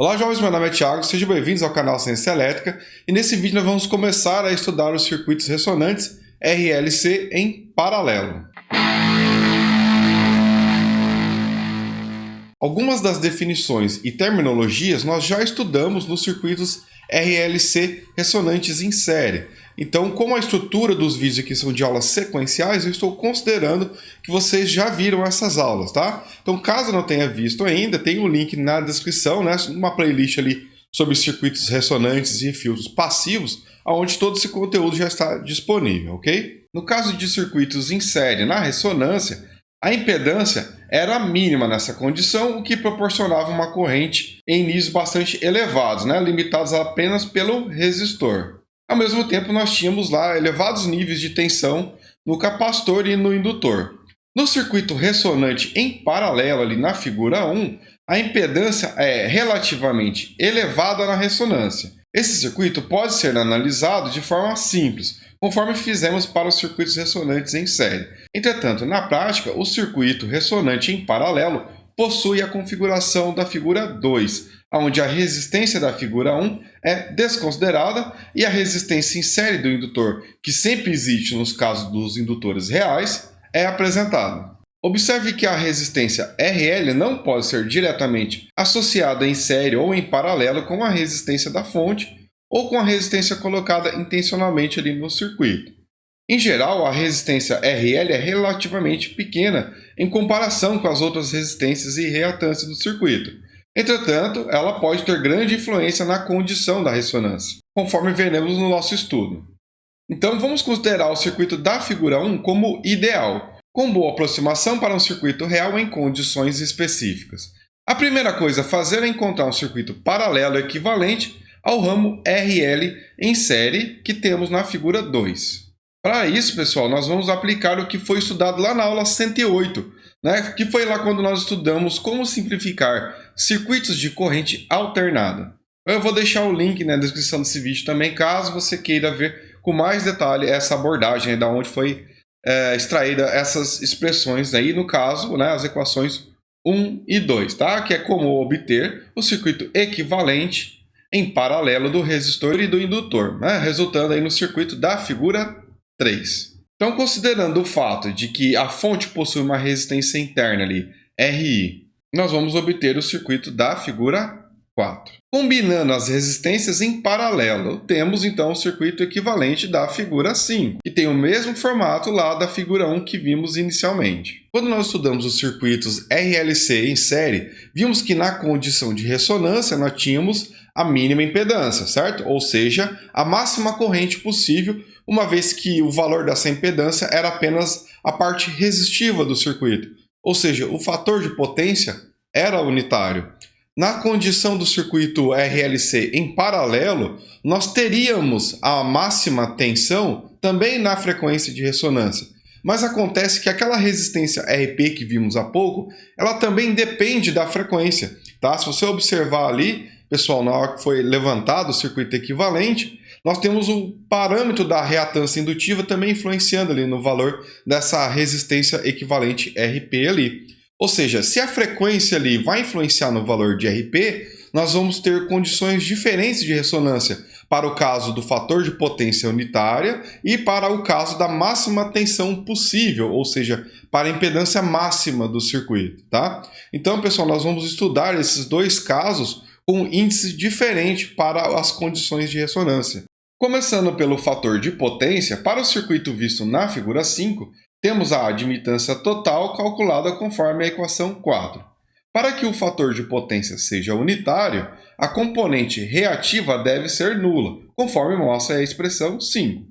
Olá jovens, meu nome é Thiago, sejam bem-vindos ao canal Ciência Elétrica e nesse vídeo nós vamos começar a estudar os circuitos ressonantes RLC em paralelo. Algumas das definições e terminologias nós já estudamos nos circuitos RLC ressonantes em série. Então, como a estrutura dos vídeos aqui são de aulas sequenciais, eu estou considerando que vocês já viram essas aulas, tá? Então, caso não tenha visto ainda, tem um link na descrição, né? Uma playlist ali sobre circuitos ressonantes e filtros passivos, onde todo esse conteúdo já está disponível, ok? No caso de circuitos em série na ressonância, a impedância era mínima nessa condição, o que proporcionava uma corrente em níveis bastante elevados, né? Limitados apenas pelo resistor. Ao mesmo tempo, nós tínhamos lá elevados níveis de tensão no capacitor e no indutor. No circuito ressonante em paralelo, ali na figura 1, a impedância é relativamente elevada na ressonância. Esse circuito pode ser analisado de forma simples, conforme fizemos para os circuitos ressonantes em série. Entretanto, na prática, o circuito ressonante em paralelo possui a configuração da figura 2, onde a resistência da figura 1 é desconsiderada e a resistência em série do indutor, que sempre existe nos casos dos indutores reais, é apresentada. Observe que a resistência RL não pode ser diretamente associada em série ou em paralelo com a resistência da fonte ou com a resistência colocada intencionalmente ali no circuito. Em geral, a resistência RL é relativamente pequena em comparação com as outras resistências e reatâncias do circuito. Entretanto, ela pode ter grande influência na condição da ressonância, conforme veremos no nosso estudo. Então, vamos considerar o circuito da figura 1 como ideal, com boa aproximação para um circuito real em condições específicas. A primeira coisa a fazer é encontrar um circuito paralelo equivalente ao ramo RL em série que temos na figura 2. Para isso, pessoal, nós vamos aplicar o que foi estudado lá na aula 108, né? Que foi lá quando nós estudamos como simplificar circuitos de corrente alternada. Eu vou deixar o link na descrição desse vídeo também, caso você queira ver com mais detalhe essa abordagem, da onde foi extraída essas expressões aí, no caso, né, as equações 1 e 2, tá? Que é como obter o circuito equivalente em paralelo do resistor e do indutor, né? Resultando aí no circuito da figura 3. Então, considerando o fato de que a fonte possui uma resistência interna ali, RI, nós vamos obter o circuito da figura 4. Combinando as resistências em paralelo, temos então o circuito equivalente da figura 5, que tem o mesmo formato lá da figura 1 que vimos inicialmente. Quando nós estudamos os circuitos RLC em série, vimos que na condição de ressonância nós tínhamos a mínima impedância, certo? Ou seja, a máxima corrente possível, uma vez que o valor dessa impedância era apenas a parte resistiva do circuito, ou seja, o fator de potência era unitário. Na condição do circuito RLC em paralelo, nós teríamos a máxima tensão também na frequência de ressonância. Mas acontece que aquela resistência RP que vimos há pouco, ela também depende da frequência, tá? Se você observar ali, pessoal, na hora que foi levantado o circuito equivalente, nós temos o parâmetro da reatância indutiva também influenciando ali no valor dessa resistência equivalente RP ali. Ou seja, se a frequência ali vai influenciar no valor de RP, nós vamos ter condições diferentes de ressonância para o caso do fator de potência unitária e para o caso da máxima tensão possível, ou seja, para a impedância máxima do circuito, tá? Então, pessoal, nós vamos estudar esses dois casos com índices diferentes para as condições de ressonância. Começando pelo fator de potência, para o circuito visto na figura 5, temos a admitância total calculada conforme a equação 4. Para que o fator de potência seja unitário, a componente reativa deve ser nula, conforme mostra a expressão 5.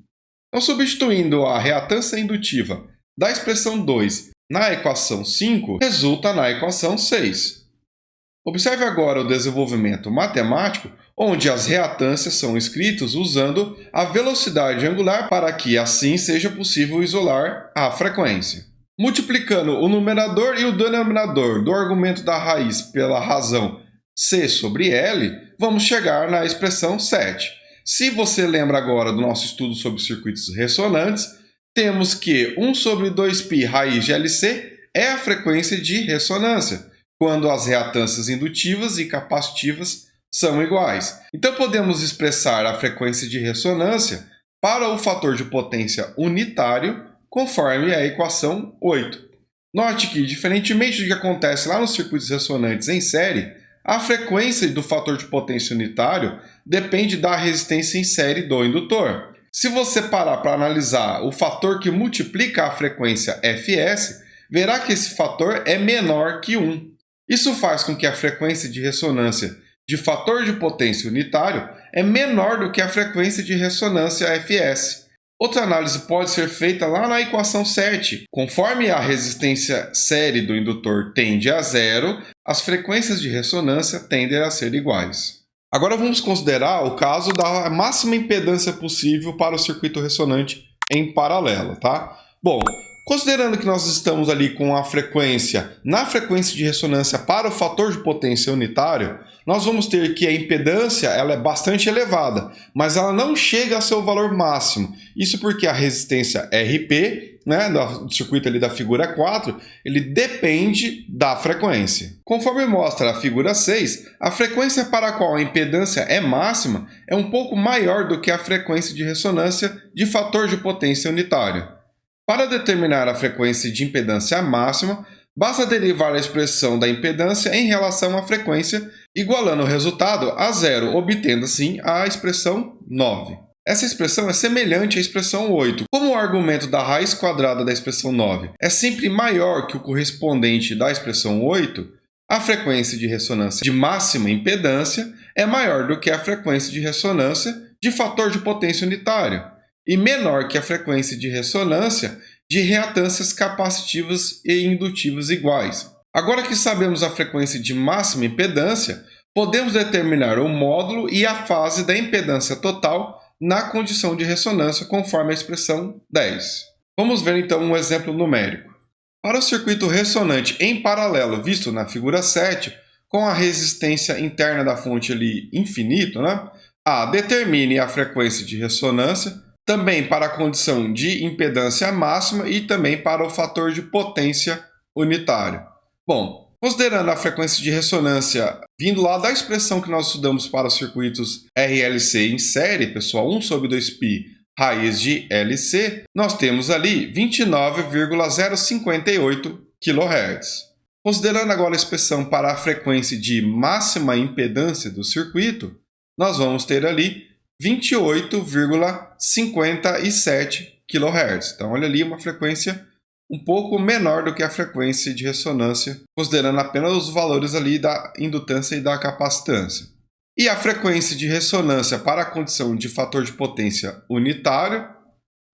Então, substituindo a reatância indutiva da expressão 2 na equação 5, resulta na equação 6. Observe agora o desenvolvimento matemático, onde as reatâncias são escritas usando a velocidade angular para que assim seja possível isolar a frequência. Multiplicando o numerador e o denominador do argumento da raiz pela razão C sobre L, vamos chegar na expressão 7. Se você lembra agora do nosso estudo sobre circuitos ressonantes, temos que 1 sobre 2π raiz de LC é a frequência de ressonância, quando as reatâncias indutivas e capacitivas são iguais. Então podemos expressar a frequência de ressonância para o fator de potência unitário conforme a equação 8. Note que, diferentemente do que acontece lá nos circuitos ressonantes em série, a frequência do fator de potência unitário depende da resistência em série do indutor. Se você parar para analisar o fator que multiplica a frequência Fs, verá que esse fator é menor que 1. Isso faz com que a frequência de ressonância de fator de potência unitário é menor do que a frequência de ressonância Fs. Outra análise pode ser feita lá na equação 7. Conforme a resistência série do indutor tende a zero, as frequências de ressonância tendem a ser iguais. Agora vamos considerar o caso da máxima impedância possível para o circuito ressonante em paralelo, tá? Bom, considerando que nós estamos ali com a frequência, na frequência de ressonância para o fator de potência unitário, nós vamos ter que a impedância ela é bastante elevada, mas ela não chega a seu valor máximo. Isso porque a resistência RP, né, do circuito ali da figura 4, ele depende da frequência. Conforme mostra a figura 6, a frequência para a qual a impedância é máxima é um pouco maior do que a frequência de ressonância de fator de potência unitário. Para determinar a frequência de impedância máxima, basta derivar a expressão da impedância em relação à frequência, igualando o resultado a zero, obtendo assim a expressão 9. Essa expressão é semelhante à expressão 8. Como o argumento da raiz quadrada da expressão 9 é sempre maior que o correspondente da expressão 8, a frequência de ressonância de máxima impedância é maior do que a frequência de ressonância de fator de potência unitário e menor que a frequência de ressonância de reatâncias capacitivas e indutivas iguais. Agora que sabemos a frequência de máxima impedância, podemos determinar o módulo e a fase da impedância total na condição de ressonância conforme a expressão 10. Vamos ver então um exemplo numérico. Para o circuito ressonante em paralelo visto na figura 7, com a resistência interna da fonte ali infinito, né? Determine a frequência de ressonância também para a condição de impedância máxima e também para o fator de potência unitário. Bom, considerando a frequência de ressonância vindo lá da expressão que nós estudamos para os circuitos RLC em série, pessoal, 1 sobre 2π raiz de LC, nós temos ali 29,058 kHz. Considerando agora a expressão para a frequência de máxima impedância do circuito, nós vamos ter ali 28,57 kHz. Então, olha ali uma frequência um pouco menor do que a frequência de ressonância, considerando apenas os valores ali da indutância e da capacitância. E a frequência de ressonância para a condição de fator de potência unitário,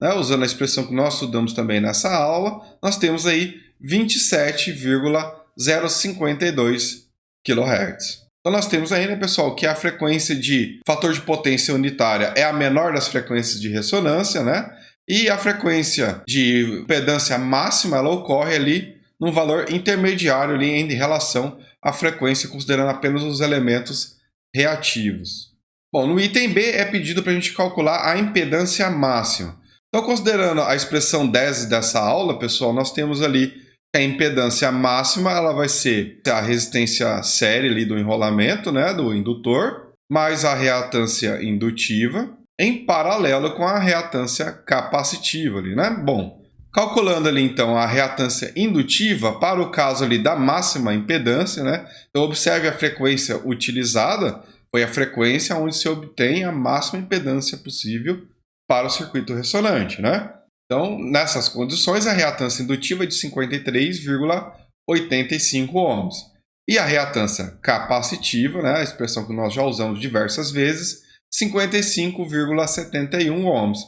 né, usando a expressão que nós estudamos também nessa aula, nós temos aí 27,052 kHz. Então nós temos aí, né, pessoal, que a frequência de fator de potência unitária é a menor das frequências de ressonância, né? E a frequência de impedância máxima ela ocorre ali num valor intermediário ali em relação à frequência, considerando apenas os elementos reativos. Bom, no item B é pedido para a gente calcular a impedância máxima. Então, considerando a expressão 10 dessa aula, pessoal, nós temos ali a impedância máxima ela vai ser a resistência série ali do enrolamento, né, do indutor, mais a reatância indutiva, em paralelo com a reatância capacitiva ali, né? Bom, calculando ali então a reatância indutiva para o caso ali da máxima impedância, né? Então observe a frequência utilizada, foi a frequência onde se obtém a máxima impedância possível para o circuito ressonante, né? Então, nessas condições, a reatância indutiva é de 53,85 ohms. E a reatância capacitiva, né, a expressão que nós já usamos diversas vezes, 55,71 ohms.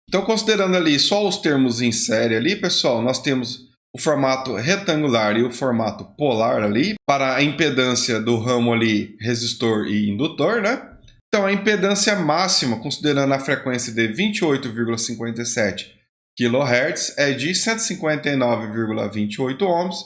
Então, considerando ali só os termos em série ali, pessoal, nós temos o formato retangular e o formato polar ali, para a impedância do ramo ali resistor e indutor, né? Então, a impedância máxima, considerando a frequência de 28,57 kHz é de 159,28 ohms,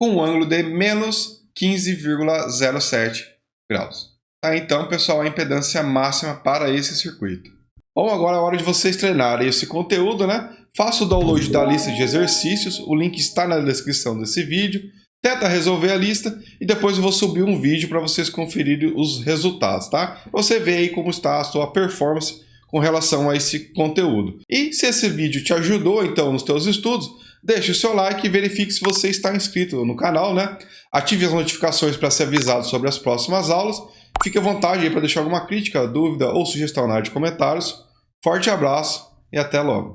com um ângulo de menos 15,07 graus. Tá, então, pessoal, a impedância máxima para esse circuito. Bom, agora é hora de vocês treinarem esse conteúdo, né? Faça o download da lista de exercícios, o link está na descrição desse vídeo. Tenta resolver a lista e depois eu vou subir um vídeo para vocês conferirem os resultados, tá? Você vê aí como está a sua performance com relação a esse conteúdo. E se esse vídeo te ajudou então nos teus estudos, deixe o seu like e verifique se você está inscrito no canal, né? Ative as notificações para ser avisado sobre as próximas aulas. Fique à vontade aí para deixar alguma crítica, dúvida ou sugestão na área de comentários. Forte abraço e até logo!